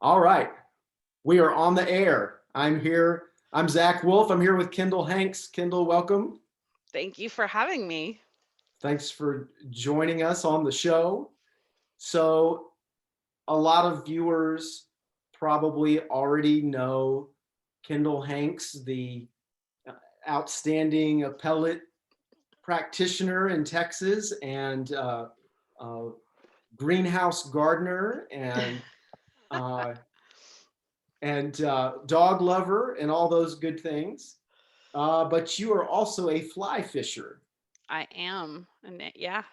All right, we are on the air. I'm here. I'm Zach Wolf. I'm here with Kendyl Hanks. Kendyl, welcome. Thank you for having me. Thanks for joining us on the show. So, a lot of viewers probably already know Kendyl Hanks, the outstanding appellate practitioner in Texas and uh, greenhouse gardener uh, and dog lover and all those good things. But you are also a fly fisher. I am. Yeah.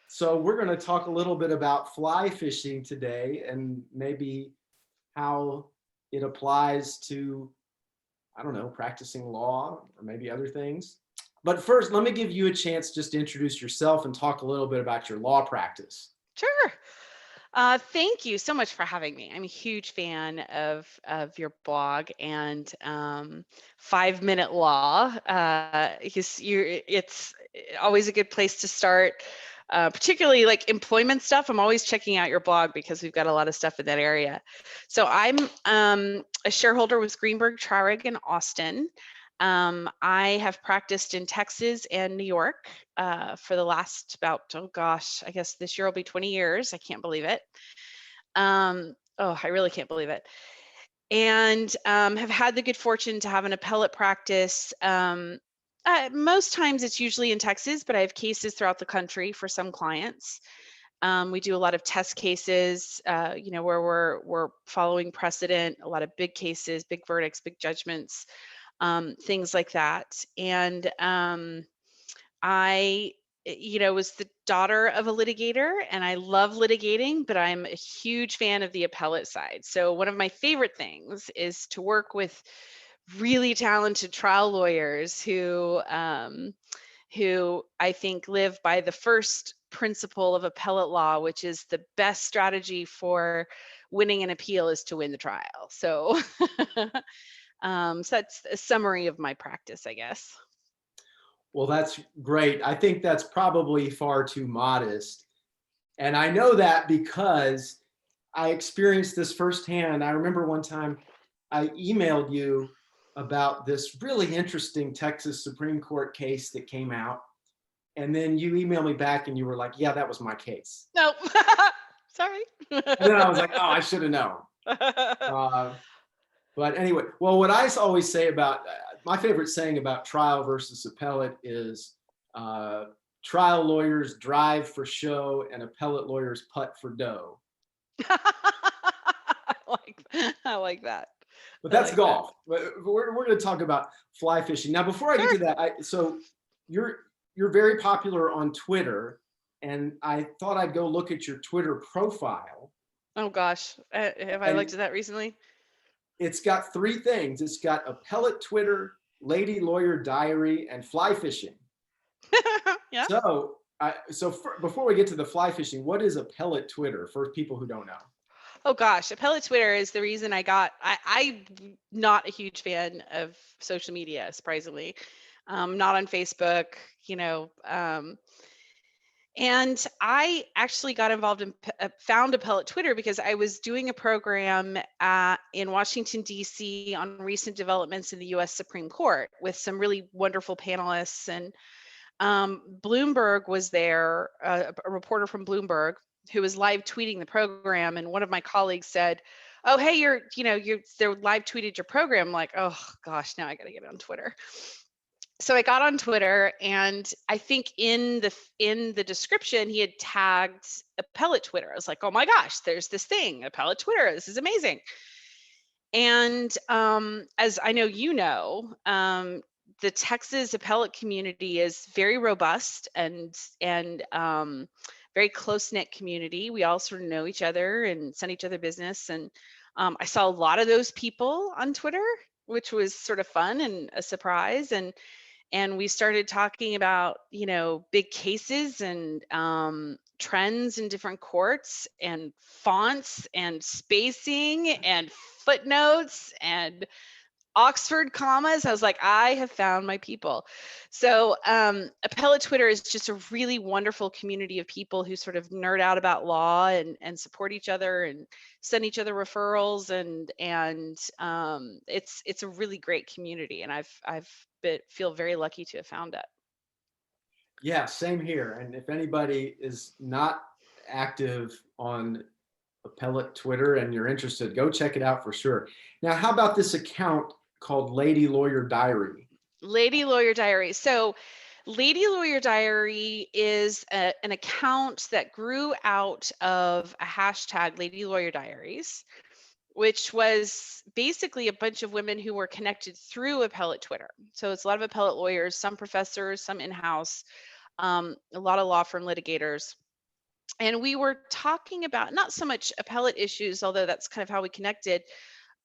So we're going to talk a little bit about fly fishing today and maybe how it applies to, I don't know, practicing law or maybe other things. But first, let me give you a chance just to introduce yourself and talk a little bit about your law practice. Sure. Thank you so much for having me. I'm a huge fan of your blog and 5 Minute Law. Because it's always a good place to start. Particularly like employment stuff. I'm always checking out your blog because we've got a lot of stuff in that area. So I'm a shareholder with GreenbergTraurig in Austin. I have practiced in Texas and New York for the last about, oh gosh, I guess this year will be 20 years. I can't believe it. I really can't believe it. And have had the good fortune to have an appellate practice. Most times it's usually in Texas, but I have cases throughout the country for some clients. We do a lot of test cases, where we're following precedent, a lot of big cases, big verdicts, big judgments, things like that. And I, was the daughter of a litigator and I love litigating, but I'm a huge fan of the appellate side. So one of my favorite things is to work with really talented trial lawyers who I think live by the first principle of appellate law, which is the best strategy for winning an appeal is to win the trial. So, so that's a summary of my practice, I guess. Well, that's great. I think that's probably far too modest. And I know that because I experienced this firsthand. I remember one time I emailed you about this really interesting Texas Supreme Court case that came out. And then you emailed me back and you were like, yeah, that was my case. No, sorry. And then I was like, oh, I should have known. But anyway, well, what I always say about my favorite saying about trial versus appellate is trial lawyers drive for show and appellate lawyers putt for dough. I like that. But I that's like that. golf. We're going to talk about fly fishing now. Before I get to Sure. that, so you're very popular on Twitter, and I thought I'd go look at your Twitter profile. Oh gosh, have I And looked at that recently? it's got three things. It's got appellate Twitter, lady lawyer diary, and fly fishing. Yeah. Before we get to the fly fishing, what is appellate Twitter for people who don't know? Oh gosh, appellate Twitter is the reason I'm not a huge fan of social media, surprisingly. Not on Facebook, you know. And I actually got involved in found Appellate Twitter because I was doing a program in Washington, D.C. on recent developments in the U.S. Supreme Court with some really wonderful panelists. And Bloomberg was there, a reporter from Bloomberg who was live tweeting the program. And one of my colleagues said, oh, hey, they're live tweeted your program. I'm like, oh gosh, now I got to get on Twitter. So I got on Twitter, and I think in the description he had tagged Appellate Twitter. I was like, oh my gosh, there's this thing, Appellate Twitter. This is amazing. And as I know, the Texas appellate community is very robust and very close knit community. We all sort of know each other and send each other business. And I saw a lot of those people on Twitter, which was sort of fun and a surprise. And we started talking about, big cases and trends in different courts and fonts and spacing and footnotes and Oxford commas. I was like, I have found my people. So Appellate Twitter is just a really wonderful community of people who sort of nerd out about law and support each other and send each other referrals, and it's a really great community, and feel very lucky to have found it. Yeah, same here. And if anybody is not active on Appellate Twitter and you're interested, go check it out for sure. Now, how about this account called Lady Lawyer Diary? Lady Lawyer Diary. So Lady Lawyer Diary is an account that grew out of a hashtag, Lady Lawyer Diaries, which was basically a bunch of women who were connected through appellate Twitter. So it's a lot of appellate lawyers, some professors, some in-house, a lot of law firm litigators. And we were talking about not so much appellate issues, although that's kind of how we connected.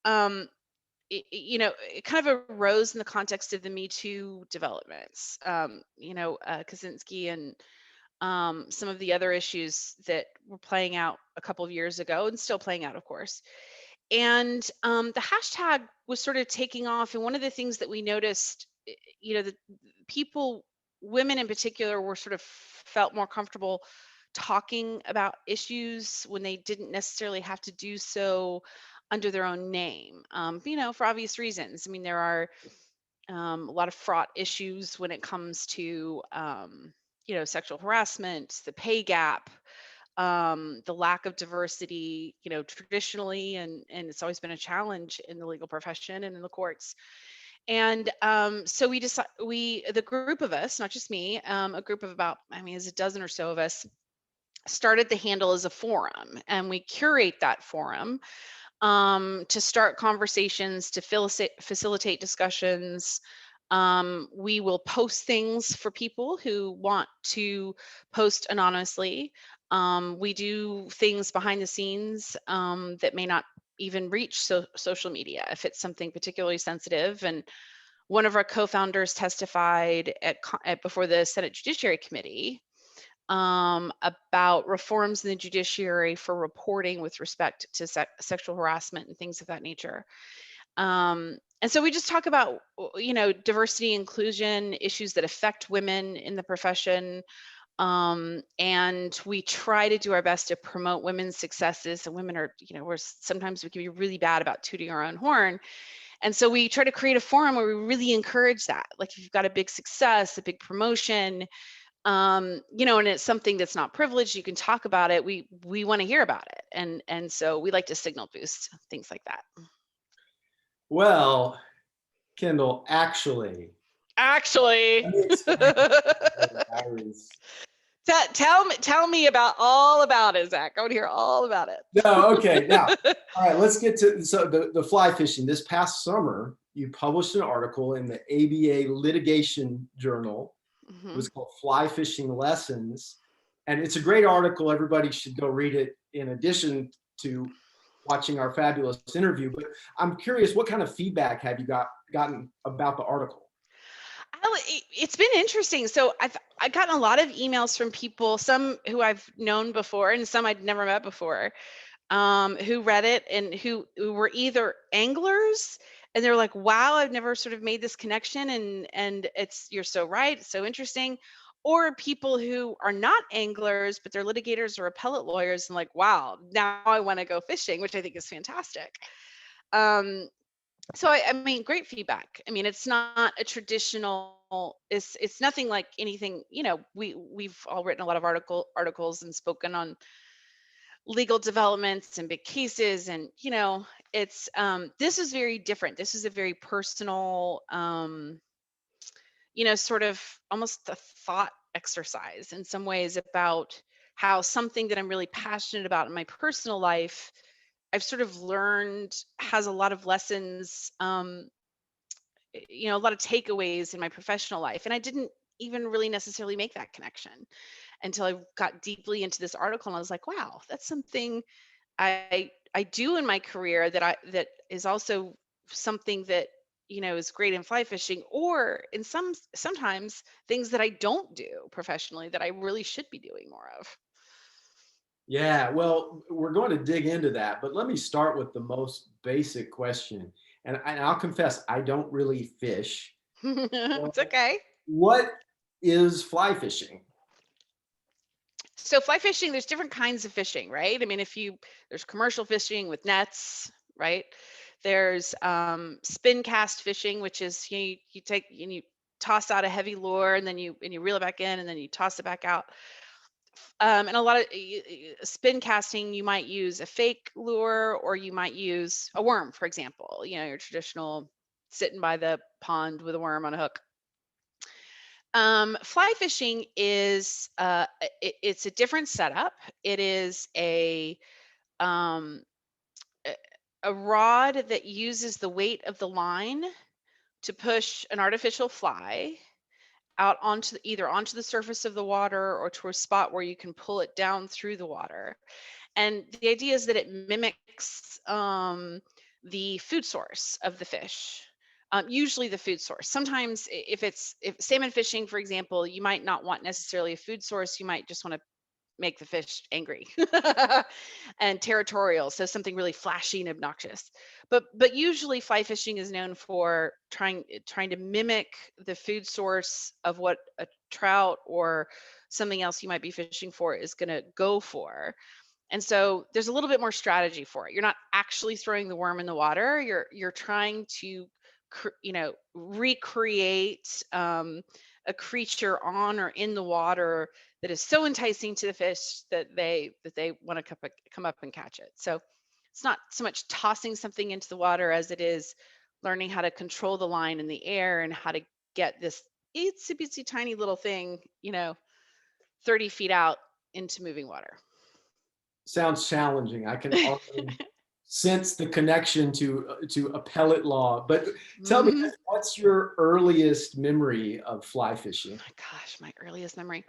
Um, it kind of arose in the context of the Me Too developments. Kaczynski and some of the other issues that were playing out a couple of years ago and still playing out, of course. And the hashtag was sort of taking off. And one of the things that we noticed, the people, women in particular, were sort of felt more comfortable talking about issues when they didn't necessarily have to do so under their own name, for obvious reasons. I mean, there are a lot of fraught issues when it comes to, sexual harassment, the pay gap, the lack of diversity, traditionally, and it's always been a challenge in the legal profession and in the courts. And so the group of us, not just me, a group of about, is a dozen or so of us, started the handle as a forum, and we curate that forum to start conversations, to facilitate discussions. We will post things for people who want to post anonymously. We do things behind the scenes that may not even reach social media if it's something particularly sensitive. And one of our co-founders testified before the Senate Judiciary Committee about reforms in the judiciary for reporting with respect to sexual harassment and things of that nature. And so we just talk about, diversity, inclusion, issues that affect women in the profession. And we try to do our best to promote women's successes. And women are, sometimes we can be really bad about tooting our own horn. And so we try to create a forum where we really encourage that. Like if you've got a big success, a big promotion, and it's something that's not privileged, you can talk about it. We want to hear about it. And so we like to signal boost things like that. Well, Kendyl, actually, let me explain diaries. Tell me all about it, Zach. I want to hear all about it. No, okay. Now, all right, let's get to the fly fishing. This past summer, you published an article in the ABA Litigation Journal. It was called Fly Fishing Lessons. And it's a great article. Everybody should go read it in addition to watching our fabulous interview. But I'm curious, what kind of feedback have you gotten about the article? It's been interesting. So I've gotten a lot of emails from people, some who I've known before and some I'd never met before, who read it and who were either anglers and they're like, wow, I've never sort of made this connection, and you're so right, it's so interesting. Or people who are not anglers, but they're litigators or appellate lawyers and like, wow, now I want to go fishing, which I think is fantastic. So I mean, great feedback. I mean, it's not a traditional, it's nothing like anything, we've all written a lot of articles and spoken on legal developments and big cases, and it's this is very different. This is a very personal, sort of almost a thought exercise in some ways about how something that I'm really passionate about in my personal life, I've sort of learned has a lot of lessons, a lot of takeaways in my professional life. And I didn't even really necessarily make that connection until I got deeply into this article, and I was like, wow, that's something I do in my career that is also something that is great in fly fishing, or in sometimes things that I don't do professionally that I really should be doing more of. Yeah, well, we're going to dig into that, but let me start with the most basic question. and I'll confess, I don't really fish. It's okay. What is fly fishing? So fly fishing, there's different kinds of fishing, right? I mean, there's commercial fishing with nets, right? There's spin cast fishing, which is you take and you toss out a heavy lure and then you reel it back in and then you toss it back out. And a lot of spin casting, you might use a fake lure or you might use a worm, for example, your traditional sitting by the pond with a worm on a hook. Fly fishing is it's a different setup. It is um, a a rod that uses the weight of the line to push an artificial fly out either onto the surface of the water or to a spot where you can pull it down through the water. And the idea is that it mimics the food source of the fish. Usually the food source. Sometimes if salmon fishing, for example, you might not want necessarily a food source. You might just want to make the fish angry and territorial, so something really flashy and obnoxious. But usually fly fishing is known for trying to mimic the food source of what a trout or something else you might be fishing for is going to go for. And so there's a little bit more strategy for it. You're not actually throwing the worm in the water. You're trying to recreate a creature on or in the water that is so enticing to the fish that they want to come up and catch it. So it's not so much tossing something into the water as it is learning how to control the line in the air and how to get this itsy bitsy tiny little thing, 30 feet out into moving water. Sounds challenging. I can already sense the connection to appellate law. But tell me, Mhm. what's your earliest memory of fly fishing? My gosh, my earliest memory.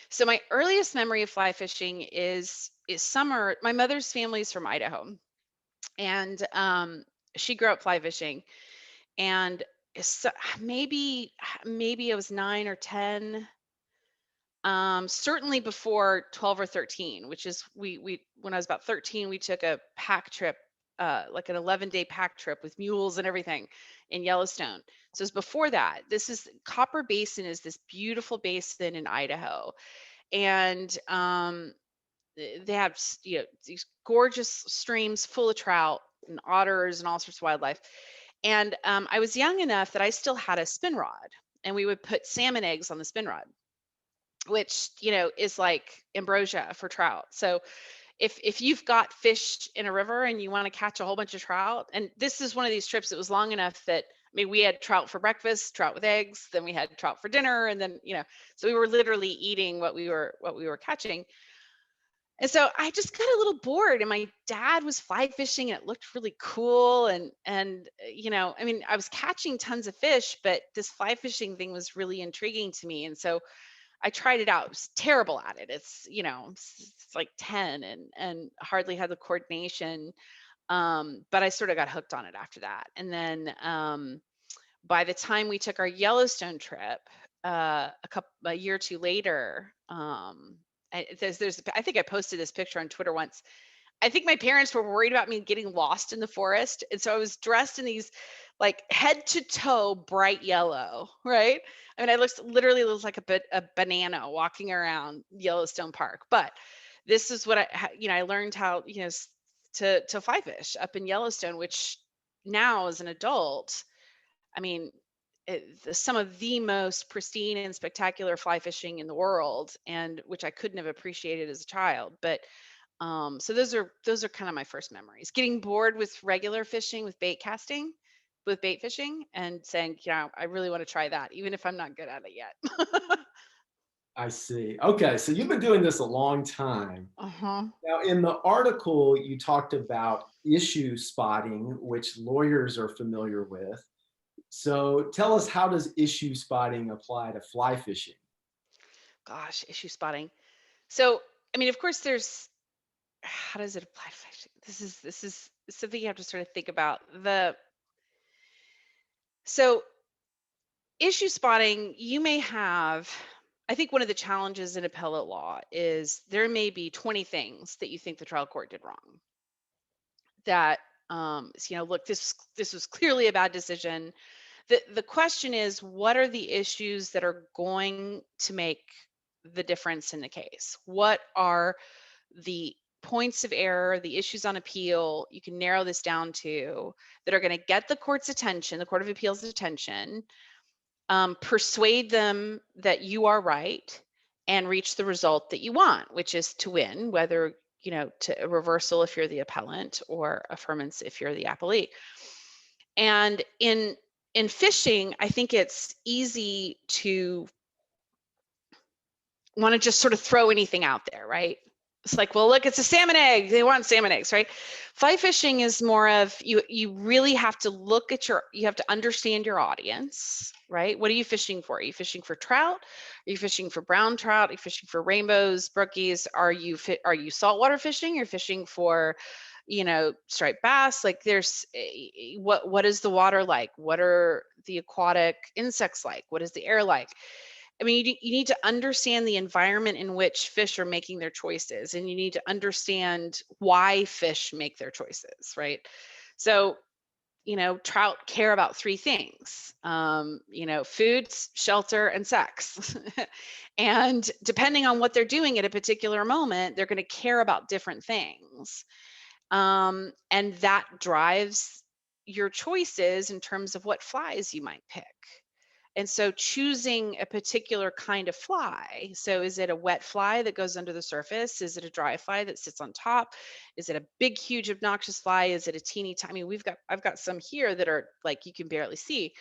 So my earliest memory of fly fishing is summer. My mother's family's from Idaho, and she grew up fly fishing. And so maybe I was 9 or 10. Certainly before 12 or 13, which is we when I was about 13, we took a pack trip, like an 11-day pack trip with mules and everything in Yellowstone. So it's before that. This is Copper Basin is this beautiful basin in Idaho. And they have these gorgeous streams full of trout and otters and all sorts of wildlife. And I was young enough that I still had a spin rod, and we would put salmon eggs on the spin rod, which is like ambrosia for trout. So if you've got fish in a river and you want to catch a whole bunch of trout, and this is one of these trips that was long enough that I mean we had trout for breakfast, trout with eggs, then we had trout for dinner, and then so we were literally eating what we were catching. And so I just got a little bored, and my dad was fly fishing and it looked really cool. And I mean, I was catching tons of fish, but this fly fishing thing was really intriguing to me. And so I tried it out. I was terrible at it. It's like 10 and hardly had the coordination. But I sort of got hooked on it after that. And then by the time we took our Yellowstone trip, a year or two later, I think I posted this picture on Twitter once. I think my parents were worried about me getting lost in the forest. And so I was dressed in these like head to toe bright yellow, right? I mean, literally looked like a banana walking around Yellowstone Park. But this is what I learned how, to fly fish up in Yellowstone, which now as an adult, I mean, some of the most pristine and spectacular fly fishing in the world, and which I couldn't have appreciated as a child. But so those are kind of my first memories. Getting bored with regular fishing, with bait fishing, and saying, I really want to try that, even if I'm not good at it yet. I see. Okay, so you've been doing this a long time. Uh-huh. Now, in the article, you talked about issue spotting, which lawyers are familiar with. So tell us, how does issue spotting apply to fly fishing? Gosh, issue spotting. So, I mean, of course, there's how does it apply to fishing? This is something you have to sort of think about. So issue spotting, you may have, I think one of the challenges in appellate law is there may be 20 things that you think the trial court did wrong that Look, this was clearly a bad decision. The question is, what are the issues that are going to make the difference in the case? What are the points of error, the issues on appeal, you can narrow this down to, that are going to get the court's attention, the Court of Appeals attention, persuade them that you are right, and reach the result that you want, which is to win, whether, to a reversal if you're the appellant or affirmance if you're the appellate. And in fishing, I think it's easy to want to just sort of throw anything out there, right? It's like, well, look, it's a salmon egg. They want salmon eggs, right? Fly fishing is more of, you really have to look at you have to understand your audience, right? What are you fishing for? Are you fishing for trout? Are you fishing for brown trout? Are you fishing for rainbows, brookies? Are you saltwater fishing? You're fishing for, striped bass. Like there's what is the water like? What are the aquatic insects like? What is the air like? I mean, you need to understand the environment in which fish are making their choices, and you need to understand why fish make their choices, right? So, trout care about three things, food, shelter, and sex. And depending on what they're doing at a particular moment, they're going to care about different things. And that drives your choices in terms of what flies you might pick. And so choosing a particular kind of fly. So is it a wet fly that goes under the surface? Is it a dry fly that sits on top? Is it a big, huge, obnoxious fly? Is it a teeny tiny? I've got some here that are like, you can barely see,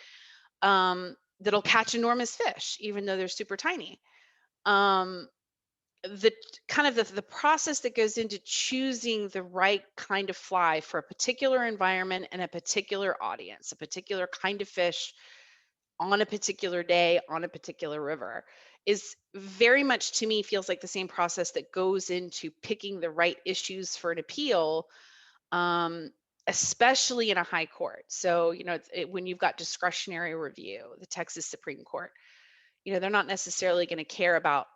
that'll catch enormous fish, even though they're super tiny. The kind of the process that goes into choosing the right kind of fly for a particular environment and a particular audience, a particular kind of fish, on a particular day on a particular river, is very much, to me, feels like the same process that goes into picking the right issues for an appeal, especially in a high court. So, when you've got discretionary review, the Texas Supreme Court, they're not necessarily going to care about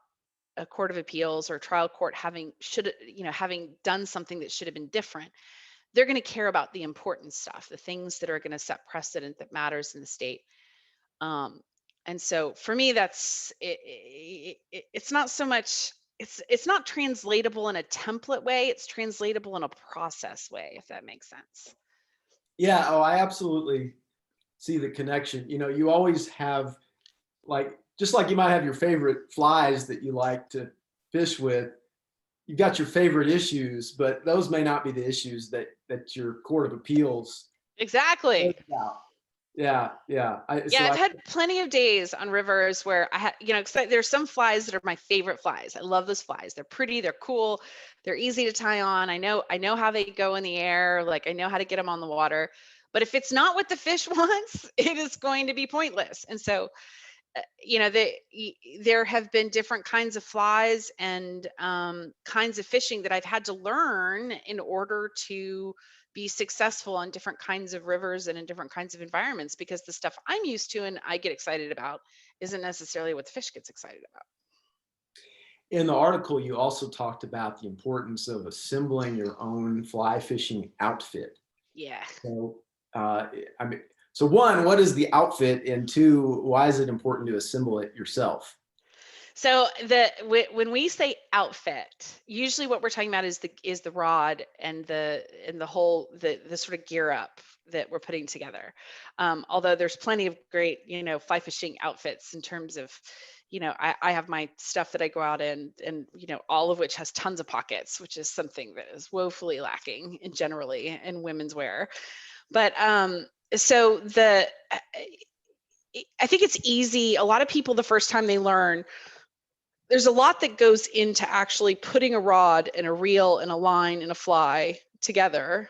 a court of appeals or trial court having done something that should have been different. They're going to care about the important stuff, the things that are going to set precedent that matters in the state. And so for me, that's it's not so much, it's not translatable in a template way, it's translatable in a process way, if that makes sense. Yeah, oh, I absolutely see the connection. You always have, just like you might have your favorite flies that you like to fish with, you've got your favorite issues, but those may not be the issues that your Court of Appeals. Exactly. Yeah. I've had plenty of days on rivers where I had, because there's some flies that are my favorite flies. I love those flies. They're pretty, they're cool, they're easy to tie on. I know how they go in the air. Like I know how to get them on the water. But if it's not what the fish wants, it is going to be pointless. And so, there have been different kinds of flies and kinds of fishing that I've had to learn in order to be successful on different kinds of rivers and in different kinds of environments, because the stuff I'm used to and I get excited about isn't necessarily what the fish gets excited about. In the article, you also talked about the importance of assembling your own fly fishing outfit. Yeah. So one, what is the outfit? And two, why is it important to assemble it yourself? So when we say outfit, usually what we're talking about is the rod and the whole the sort of gear up that we're putting together. Although there's plenty of great fly fishing outfits in terms of, I have my stuff that I go out in, and all of which has tons of pockets, which is something that is woefully lacking generally in women's wear. But so I think it's easy. A lot of people, the first time they learn, there's a lot that goes into actually putting a rod and a reel and a line and a fly together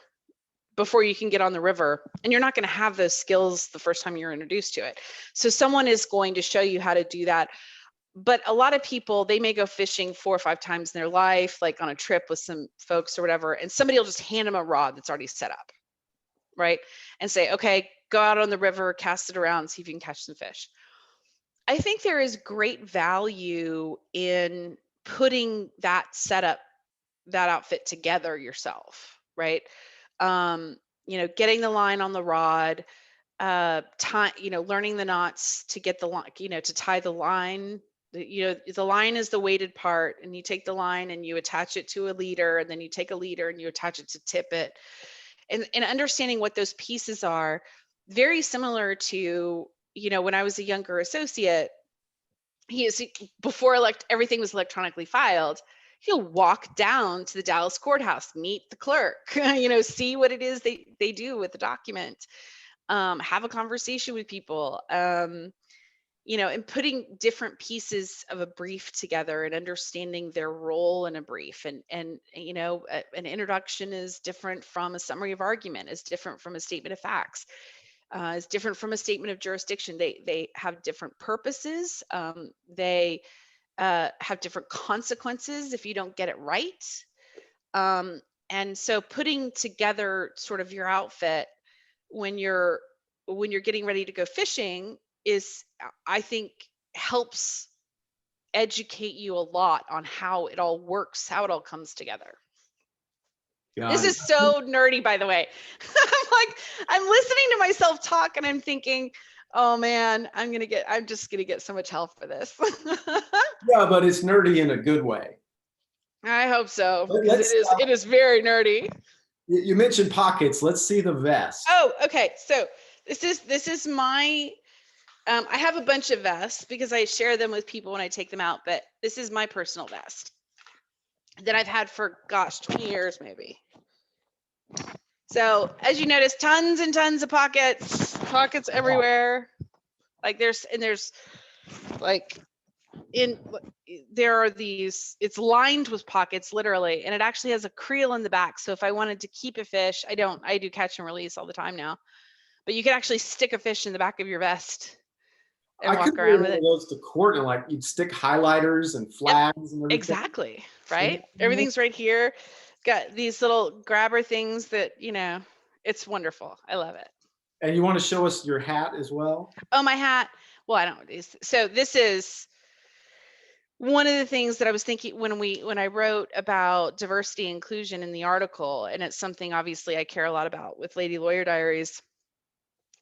before you can get on the river. And you're not going to have those skills the first time you're introduced to it. So someone is going to show you how to do that. But a lot of people, they may go fishing 4 or 5 times in their life, like on a trip with some folks or whatever, and somebody will just hand them a rod that's already set up, right? And say, okay, go out on the river, cast it around, see if you can catch some fish. I think there is great value in putting that setup, that outfit together yourself, right? getting the line on the rod, learning the knots to get the line, to tie the line. The line is the weighted part, and you take the line and you attach it to a leader, and then you take a leader and you attach it to tippet, and understanding what those pieces are. Very similar to, when I was a younger associate, before everything was electronically filed, he'll walk down to the Dallas courthouse, meet the clerk, see what it is they do with the document, have a conversation with people, and putting different pieces of a brief together and understanding their role in a brief. And an introduction is different from a summary of argument, is different from a statement of facts, is different from a statement of jurisdiction. They have different purposes. They have different consequences if you don't get it right. And so putting together sort of your outfit when you're getting ready to go fishing is, I think, helps educate you a lot on how it all works, how it all comes together. This is so nerdy, by the way. I'm listening to myself talk and I'm thinking, oh man, I'm just gonna get so much help for this. Yeah, but it's nerdy in a good way. I hope so, because it is very nerdy. You mentioned pockets. Let's see the vest. Oh, okay. So this is my, I have a bunch of vests because I share them with people when I take them out, but this is my personal vest that I've had for, 20 years maybe. So as you notice, tons and tons of pockets everywhere. There are these, it's lined with pockets literally, and it actually has a creel in the back. So if I wanted to keep a fish, I do catch and release all the time now, but you can actually stick a fish in the back of your vest and walk around with it. Those to court, and you'd stick highlighters and flags and everything. Exactly, right? Everything's right here. Got these little grabber things that, it's wonderful. I love it. And you want to show us your hat as well? Oh, my hat. Well, I don't. So this is one of the things that I was thinking when I wrote about diversity and inclusion in the article, and it's something obviously I care a lot about with Lady Lawyer Diaries.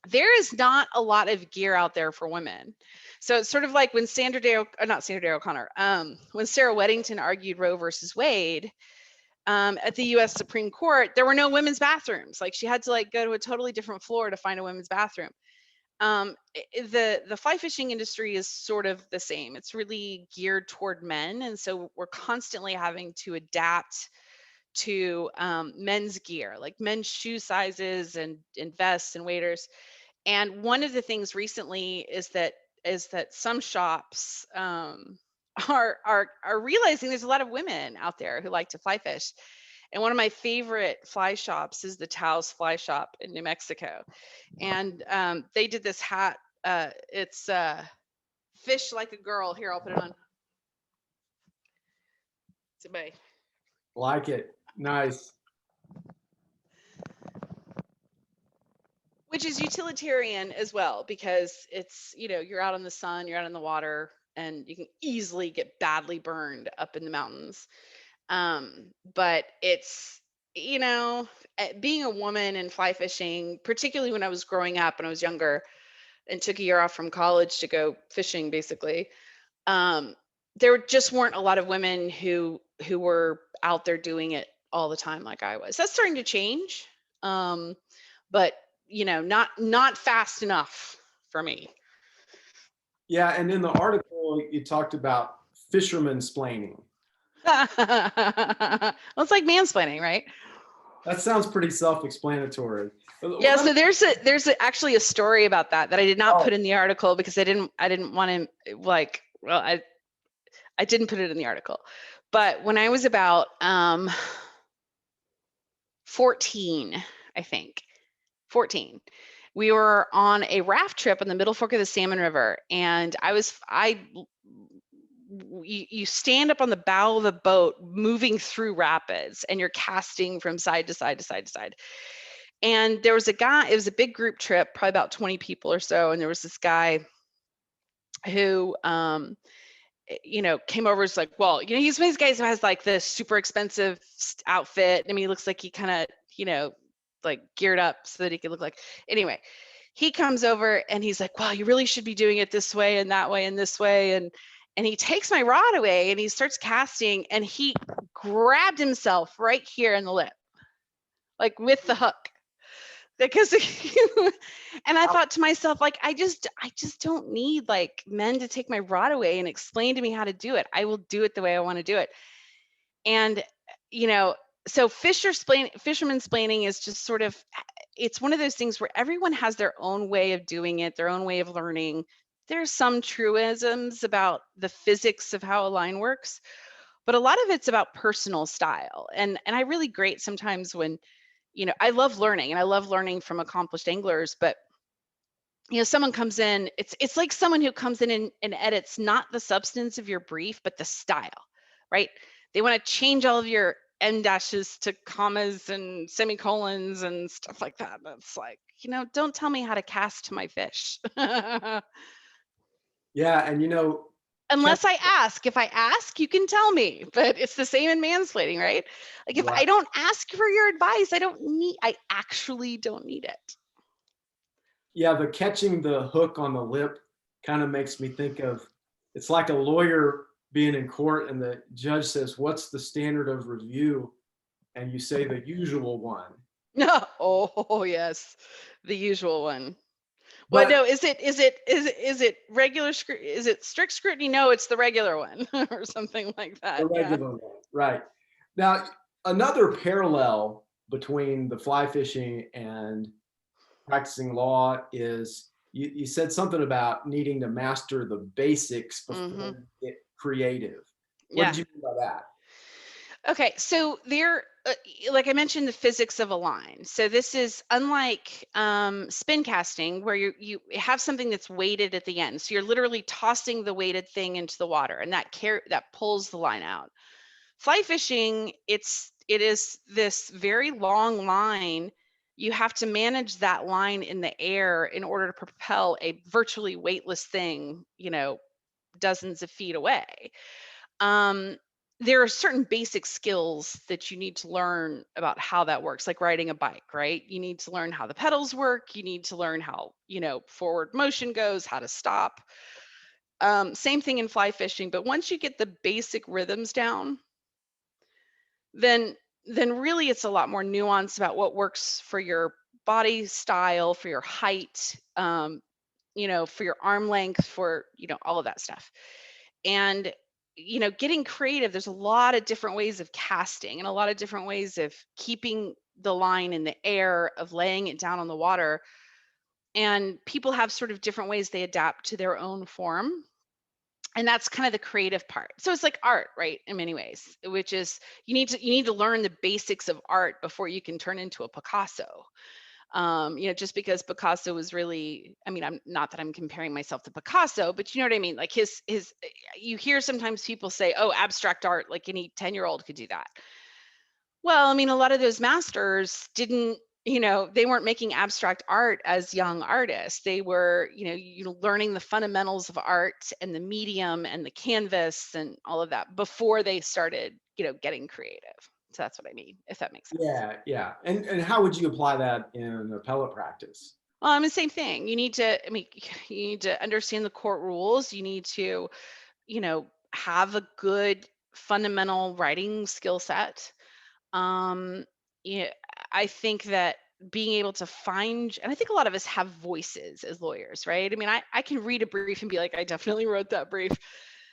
There is not a lot of gear out there for women. So it's sort of like when when Sarah Weddington argued Roe versus Wade at the U.S. Supreme Court, there were no women's bathrooms. She had to go to a totally different floor to find a women's bathroom. The fly fishing industry is sort of the same. It's really geared toward men, and so we're constantly having to adapt to men's gear, like men's shoe sizes and vests and waders. And one of the things recently is that some shops are realizing there's a lot of women out there who like to fly fish. And one of my favorite fly shops is the Taos Fly Shop in New Mexico. And they did this hat. It's Fish Like a Girl. Here, I'll put it on. Somebody. Like it. Nice. Which is utilitarian as well, because it's, you're out in the sun, you're out in the water, and you can easily get badly burned up in the mountains. But it's, being a woman in fly fishing, particularly when I was growing up and I was younger and took a year off from college to go fishing, basically, there just weren't a lot of women who were out there doing it all the time like I was. That's starting to change, but not fast enough for me. Yeah, and in the article you talked about fishermansplaining. Well, it's like mansplaining, right? That sounds pretty self-explanatory. Yeah, so there's actually a story about that I did not put in the article because I didn't want to I didn't put it in the article. But when I was about 14, I think 14, we were on a raft trip on the Middle Fork of the Salmon River, and you stand up on the bow of the boat moving through rapids, and you're casting from side to side to side to side. And there was a guy, it was a big group trip, probably about 20 people or so, and there was this guy who came over, was like, well, he's one of these guys who has this super expensive outfit. I mean, he looks like he kind of, like geared up so that he could look like, anyway, he comes over and he's like, wow, you really should be doing it this way and that way and this way. And he takes my rod away and he starts casting and he grabbed himself right here in the lip, like with the hook. Because and I thought to myself, like, I just don't need like men to take my rod away and explain to me how to do it. I will do it the way I want to do it. And so fisherman's splaining is just sort of, it's one of those things where everyone has their own way of doing it, their own way of learning. There's some truisms about the physics of how a line works, but a lot of it's about personal style. And I really great sometimes when, I love learning and I love learning from accomplished anglers, but someone comes in, it's like someone who comes in and edits not the substance of your brief, but the style, right? They want to change all of your end dashes to commas and semicolons and stuff like that. That's like, don't tell me how to cast my fish. Yeah, and Unless I ask. If I ask, you can tell me, but it's the same in mansplaining, right? Like if I don't ask for your advice, I actually don't need it. Yeah, the catching the hook on the lip kind of makes me think of, it's like a lawyer being in court and the judge says, what's the standard of review? And you say the usual one. No. Oh, yes. The usual one. Well, But no, is it regular is it strict scrutiny? No, it's the regular one or something like that. the Yeah. regular one, right. Now, another parallel between the fly fishing and practicing law is you said something about needing to master the basics before you get creative. What Yeah. did you mean by that? Okay, so like I mentioned, the physics of a line. So this is unlike spin casting, where you have something that's weighted at the end. So you're literally tossing the weighted thing into the water, and that pulls the line out. Fly fishing, it is this very long line. You have to manage that line in the air in order to propel a virtually weightless thing, dozens of feet away. There are certain basic skills that you need to learn about how that works, like riding a bike, right? You need to learn how the pedals work. You need to learn how, forward motion goes, how to stop. Same thing in fly fishing. But once you get the basic rhythms down, then really it's a lot more nuanced about what works for your body style, for your height, for your arm length, for, all of that stuff. And getting creative, there's a lot of different ways of casting and a lot of different ways of keeping the line in the air, of laying it down on the water. And people have sort of different ways they adapt to their own form. And that's kind of the creative part. So it's like art, right? In many ways, which is you need to learn the basics of art before you can turn into a Picasso. Just because Picasso was really, I'm not that I'm comparing myself to Picasso, but you know what I mean? Like his, you hear sometimes people say, oh, abstract art, like any 10-year-old could do that. Well, a lot of those masters didn't, they weren't making abstract art as young artists. They were, learning the fundamentals of art and the medium and the canvas and all of that before they started, getting creative. So that's what I mean, if that makes sense. Yeah. And how would you apply that in appellate practice? The same thing. You need to, you need to understand the court rules. You need to, have a good fundamental writing skill set. Um, yeah, I think that being able to find, and I think a lot of us have voices as lawyers, right? I can read a brief and be like, I definitely wrote that brief,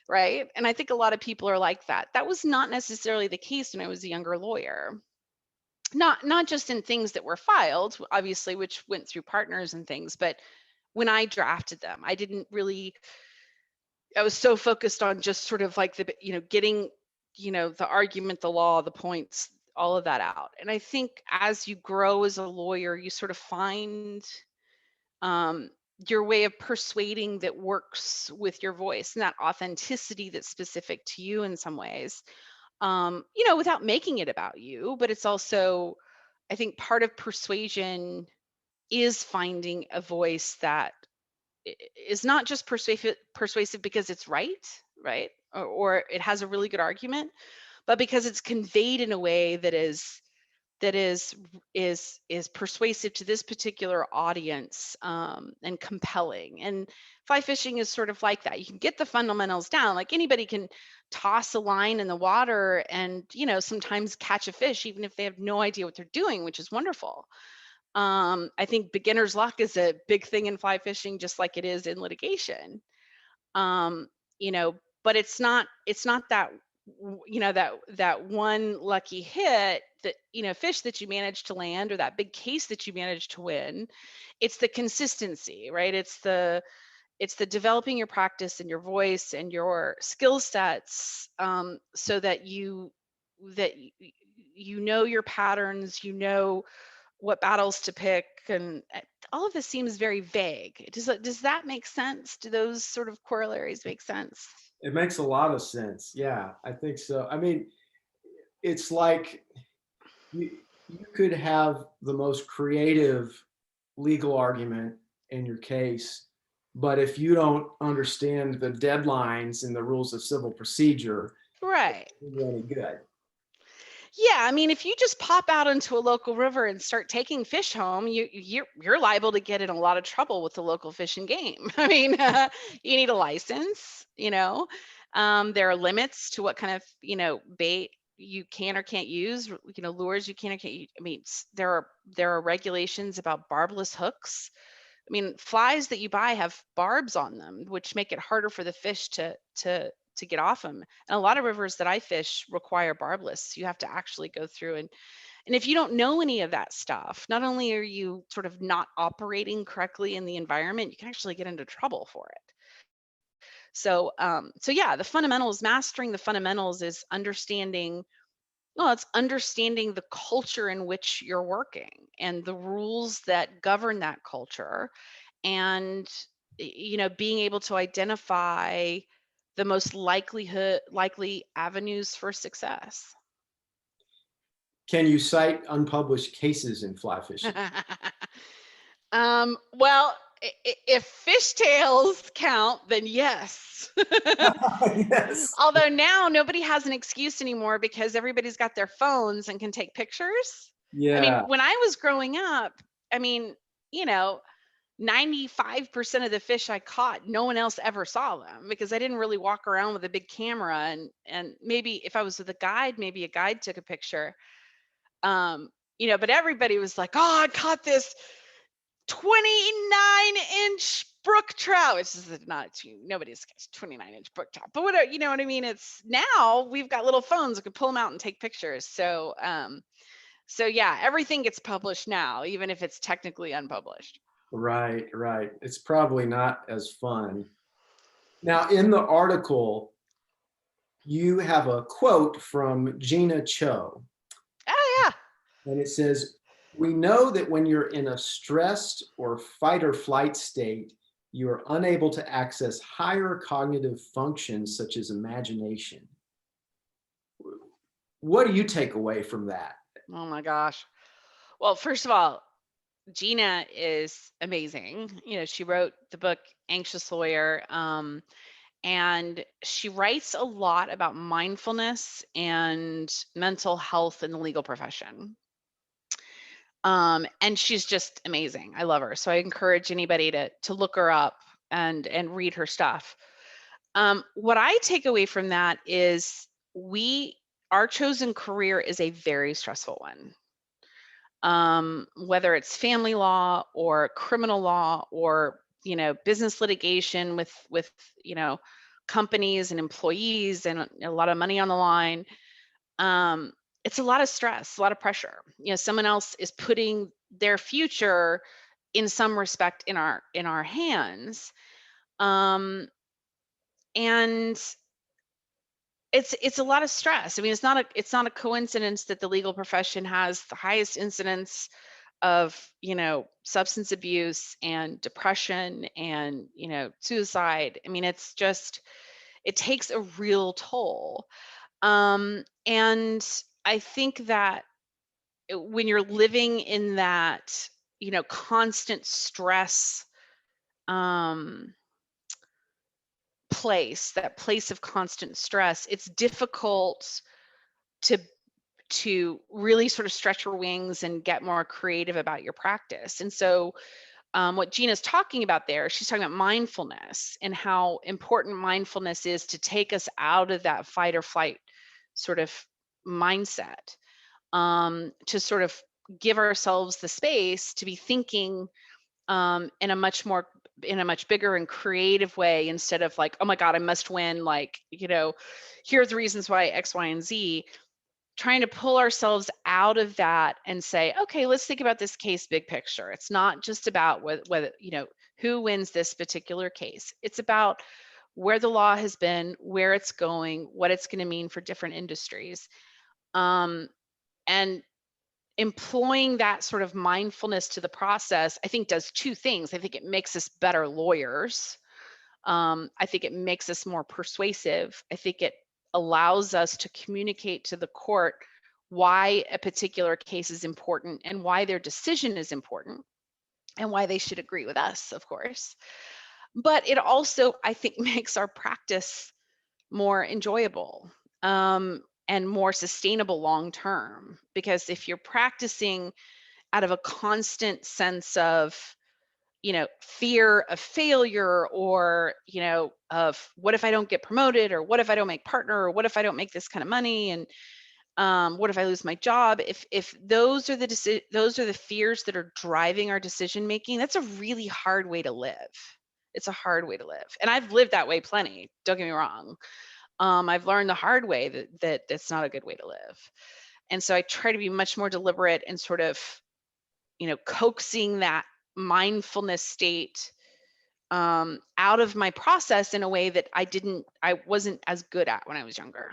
right? And I think a lot of people are like that. That was not necessarily the case when I was a younger lawyer. Not just in things that were filed, obviously, which went through partners and things, but when I drafted them, I was so focused on just sort of like getting, the argument, the law, the points, all of that out. And I think as you grow as a lawyer, you sort of find your way of persuading that works with your voice and that authenticity that's specific to you in some ways, without making it about you. But it's also, I think part of persuasion is finding a voice that is not just persuasive because it's right, or it has a really good argument, but because it's conveyed in a way that that is persuasive to this particular audience, and compelling. And fly fishing is sort of like that. You can get the fundamentals down. Like anybody can toss a line in the water and, sometimes catch a fish, even if they have no idea what they're doing, which is wonderful. I think beginner's luck is a big thing in fly fishing, just like it is in litigation. um but it's not that that one lucky hit, that fish that you manage to land, or that big case that you manage to win. It's the consistency, right? It's the developing your practice and your voice and your skill sets, so that you know your patterns, what battles to pick. And all of this seems very vague. Does that make sense? Do those sort of corollaries make sense? It makes a lot of sense. Yeah, I think so. I mean, it's like you could have the most creative legal argument in your case, but if you don't understand the deadlines and the rules of civil procedure, Right. it isn't any good. Yeah, I mean, if you just pop out into a local river and start taking fish home, you're liable to get in a lot of trouble with the local fish and game. I mean, you need a license. There are limits to what kind of bait you can or can't use. Lures you can or can't use. I mean, there are regulations about barbless hooks. I mean, flies that you buy have barbs on them, which make it harder for the fish to get off them. And a lot of rivers that I fish require barbless. You have to actually go through and if you don't know any of that stuff, not only are you sort of not operating correctly in the environment, you can actually get into trouble for it. So yeah, the fundamentals, mastering the fundamentals is understanding. Well, it's understanding the culture in which you're working and the rules that govern that culture, and being able to identify the most likely avenues for success. Can you cite unpublished cases in fly fishing? Well, if fishtails count, then yes. Yes. Although now nobody has an excuse anymore because everybody's got their phones and can take pictures. I mean, Yeah. when I was growing up, I mean, you know, 95% of the fish I caught, no one else ever saw them because I didn't really walk around with a big camera, and maybe if I was with a guide, maybe a guide took a picture. Um, but everybody was like, "Oh, I caught this 29-inch brook trout," which is not nobody's 29-inch brook trout, but whatever, you know what I mean? It's now we've got little phones that can pull them out and take pictures. So yeah, everything gets published now, even if it's technically unpublished. Right, right. It's probably not as fun. Now, in the article, you have a quote from Gina Cho, Oh yeah. and it says, "We know that when you're in a stressed or fight or flight state, you are unable to access higher cognitive functions such as imagination." What do you take away from that? Oh my gosh. Well, first of all, Gina is amazing. She wrote the book Anxious Lawyer, and she writes a lot about mindfulness and mental health in the legal profession. And she's just amazing. I love her. So I encourage anybody to look her up and read her stuff. What I take away from that is our chosen career is a very stressful one. Whether it's family law or criminal law or business litigation with companies and employees and a lot of money on the line. It's a lot of stress, a lot of pressure. Someone else is putting their future in some respect in our hands. Um, and it's a lot of stress. I mean, it's not a coincidence that the legal profession has the highest incidence of substance abuse and depression and suicide. I mean, it takes a real toll. And I think that when you're living in that constant stress, um that place of constant stress, it's difficult to to really sort of stretch your wings and get more creative about your practice. And so what Gina's talking about there, she's talking about mindfulness and how important mindfulness is to take us out of that fight or flight sort of mindset, to sort of give ourselves the space to be thinking in a much bigger and creative way, instead of like, oh my God, I must win. Like, here are the reasons why X, Y, and Z. Trying to pull ourselves out of that and say, okay, let's think about this case big picture. It's not just about whether who wins this particular case. It's about where the law has been, where it's going, what it's going to mean for different industries. And employing that sort of mindfulness to the process, I think, does two things. I think it makes us better lawyers. I think it makes us more persuasive. I think it allows us to communicate to the court why a particular case is important and why their decision is important and why they should agree with us, of course. But it also, I think, makes our practice more enjoyable, and more sustainable long term. Because if you're practicing out of a constant sense of fear of failure, or of what if I don't get promoted, or what if I don't make partner, or what if I don't make this kind of money, and what if I lose my job, if those are the fears that are driving our decision making, that's a really hard way to live. It's a hard way to live, and I've lived that way plenty, don't get me wrong. I've learned the hard way that that's not a good way to live. And so I try to be much more deliberate and sort of coaxing that mindfulness state out of my process in a way that I wasn't as good at when I was younger.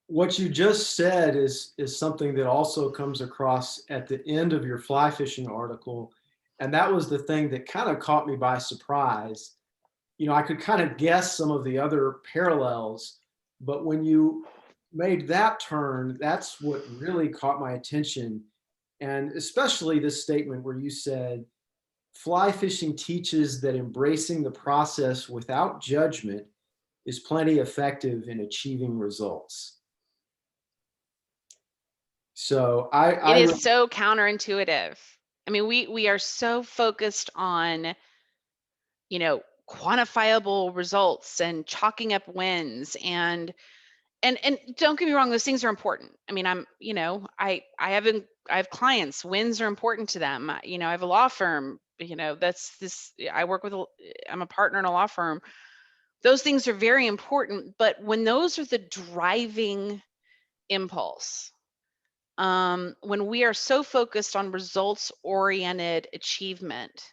What you just said is something that also comes across at the end of your fly fishing article. And that was the thing that kind of caught me by surprise. I could kind of guess some of the other parallels, but when you made that turn, that's what really caught my attention. And especially this statement where you said, fly fishing teaches that embracing the process without judgment is plenty effective in achieving results. So It is so counterintuitive. I mean, we are so focused on, quantifiable results and chalking up wins, and don't get me wrong, those things are important. I mean, I have clients, wins are important to them. I have a law firm, I'm a partner in a law firm. Those things are very important, but when those are the driving impulse, when we are so focused on results oriented achievement,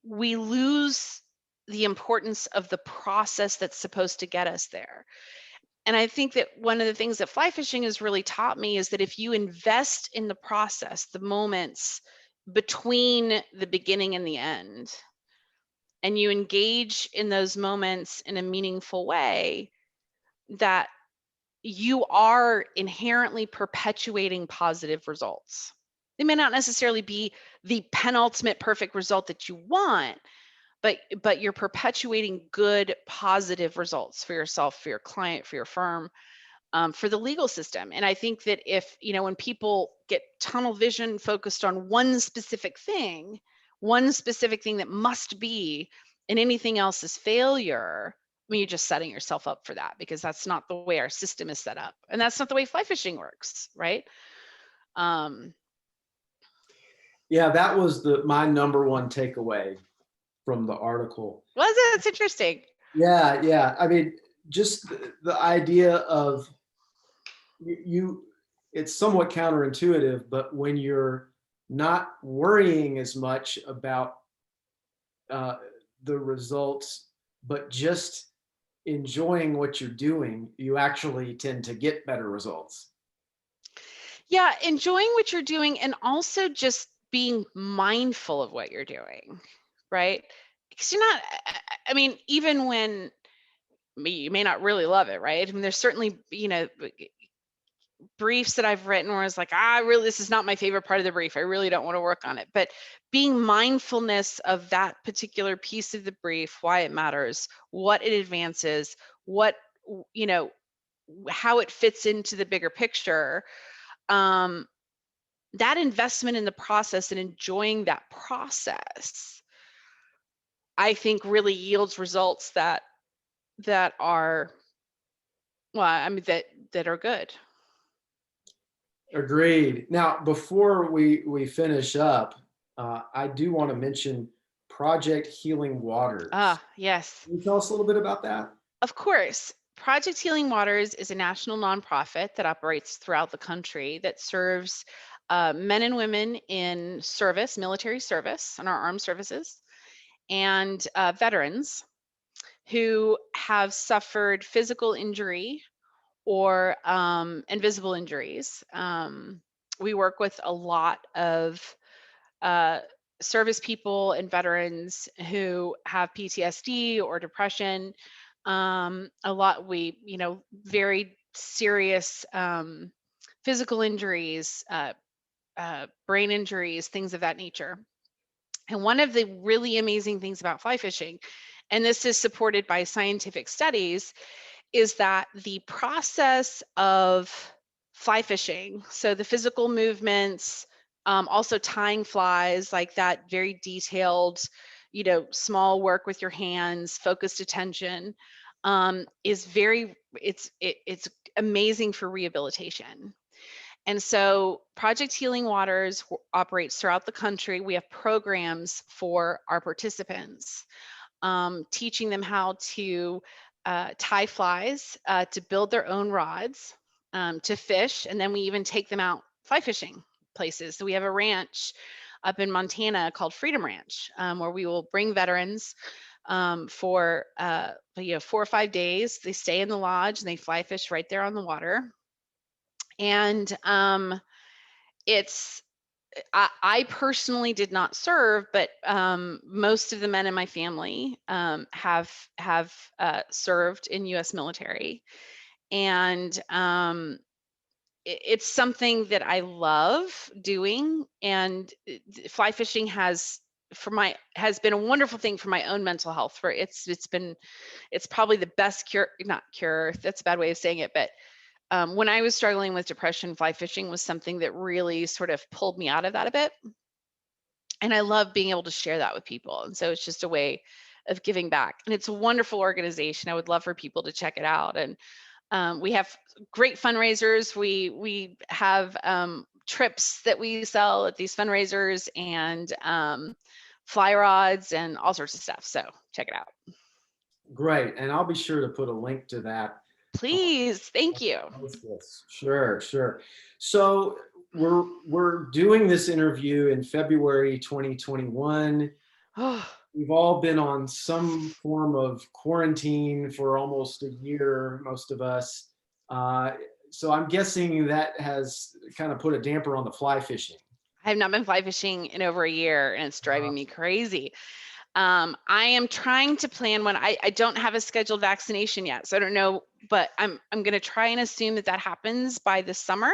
we lose the importance of the process that's supposed to get us there. And I think that one of the things that fly fishing has really taught me is that if you invest in the process, the moments between the beginning and the end, and you engage in those moments in a meaningful way, that you are inherently perpetuating positive results. They may not necessarily be the penultimate perfect result that you want, but you're perpetuating good, positive results for yourself, for your client, for your firm, for the legal system. And I think that if, when people get tunnel vision focused on one specific thing that must be, and anything else is failure, I mean, you're just setting yourself up for that, because that's not the way our system is set up. And that's not the way fly fishing works, right? Yeah, that was my number one takeaway from the article. Well, that's interesting. Yeah. I mean, just the idea of it's somewhat counterintuitive, but when you're not worrying as much about the results, but just enjoying what you're doing, you actually tend to get better results. Yeah, enjoying what you're doing, and also just being mindful of what you're doing, right? Because you're not, I mean, even when you may not really love it, right? I mean, there's certainly, briefs that I've written where it's like, this is not my favorite part of the brief. I really don't want to work on it. But being mindfulness of that particular piece of the brief, why it matters, what it advances, what, how it fits into the bigger picture, that investment in the process and enjoying that process, I think really yields results that are, well, I mean, that are good. Agreed. Now, before we finish up, I do want to mention Project Healing Waters. Ah, yes. Can you tell us a little bit about that? Of course. Project Healing Waters is a national nonprofit that operates throughout the country that serves men and women in service, military service, and our armed services, and veterans who have suffered physical injury or invisible injuries. We work with a lot of uh, service people and veterans who have PTSD or depression. A lot, very serious physical injuries, brain injuries, things of that nature. And one of the really amazing things about fly fishing, and this is supported by scientific studies, is that the process of fly fishing, so the physical movements, also tying flies, like that very detailed, small work with your hands, focused attention, is it's amazing for rehabilitation. And so Project Healing Waters operates throughout the country. We have programs for our participants, teaching them how to tie flies, to build their own rods, to fish, and then we even take them out fly fishing places. So we have a ranch up in Montana called Freedom Ranch, where we will bring veterans for 4 or 5 days. They stay in the lodge and they fly fish right there on the water. And it's I personally did not serve, but most of the men in my family have served in U.S. military, and it's something that I love doing. And fly fishing has been a wonderful thing for my own mental health. For it's probably the best cure, not cure. That's a bad way of saying it, but when I was struggling with depression, fly fishing was something that really sort of pulled me out of that a bit. And I love being able to share that with people. And so it's just a way of giving back. And it's a wonderful organization. I would love for people to check it out. And we have great fundraisers. We have trips that we sell at these fundraisers, and fly rods and all sorts of stuff. So check it out. Great. And I'll be sure to put a link to that. Please. Thank you. Sure, sure. So we're doing this interview in February 2021. Oh, We've all been on some form of quarantine for almost a year, most of us. So I'm guessing that has kind of put a damper on the fly fishing. I have not been fly fishing in over a year, and it's driving me crazy. I am trying to plan when I don't have a scheduled vaccination yet, so I don't know, but I'm going to try and assume that happens by the summer.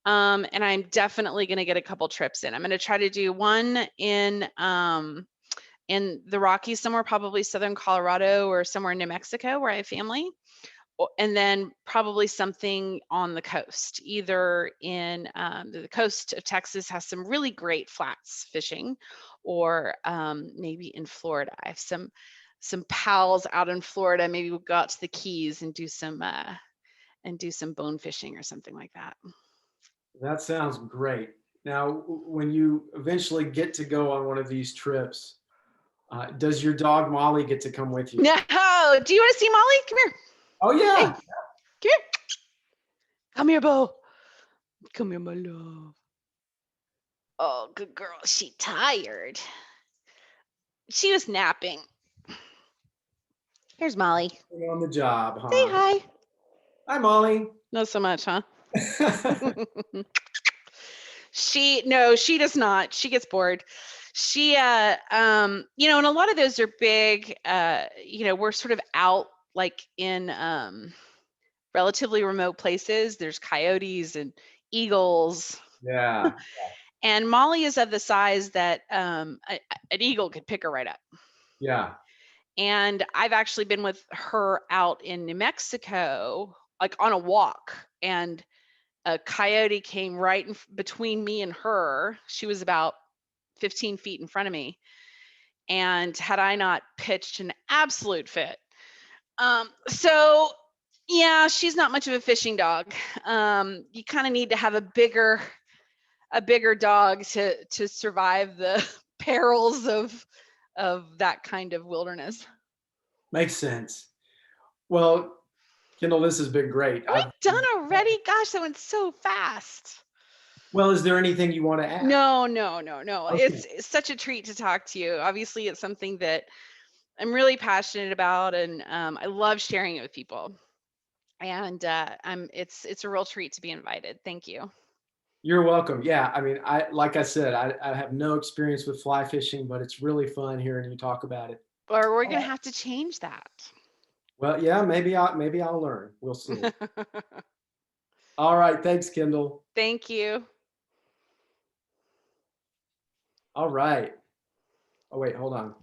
And I'm definitely going to get a couple trips in. I'm going to try to do one in the Rockies somewhere, probably southern Colorado or somewhere in New Mexico where I have family. And then probably something on the coast, either in the coast of Texas has some really great flats fishing, or maybe in Florida. I have some pals out in Florida. Maybe we'll go out to the Keys and do some bone fishing or something like that. That sounds great. Now, when you eventually get to go on one of these trips, does your dog Molly get to come with you? No, do you want to see Molly? Come here. Oh yeah. Hey, come here. Come here, Bo. Come here, my love. Oh, good girl. She tired. She was napping. Here's Molly. On the job, huh? Say hi. Hi, Molly. Not so much, huh? She does not. She gets bored. She and a lot of those are big, we're sort of out like in relatively remote places. There's coyotes and eagles. Yeah. And Molly is of the size that an eagle could pick her right up. Yeah. And I've actually been with her out in New Mexico like on a walk, and a coyote came right between me and her. She was about 15 feet in front of me. And had I not pitched an absolute fit. So yeah, she's not much of a fishing dog. You kind of need to have a bigger dog to survive the perils of that kind of wilderness. Makes sense. Well, Kendall, this has been great. Are we done already? Gosh, that went so fast. Well, is there anything you want to add? No. Okay. It's such a treat to talk to you. Obviously, it's something that I'm really passionate about, and I love sharing it with people. And it's a real treat to be invited. Thank you. You're welcome. Yeah, I mean, like I said, I have no experience with fly fishing, but it's really fun hearing you talk about it. Or we're gonna have to change that. Well, yeah, maybe I'll learn. We'll see. All right, thanks, Kendall. Thank you. All right. Oh wait, hold on.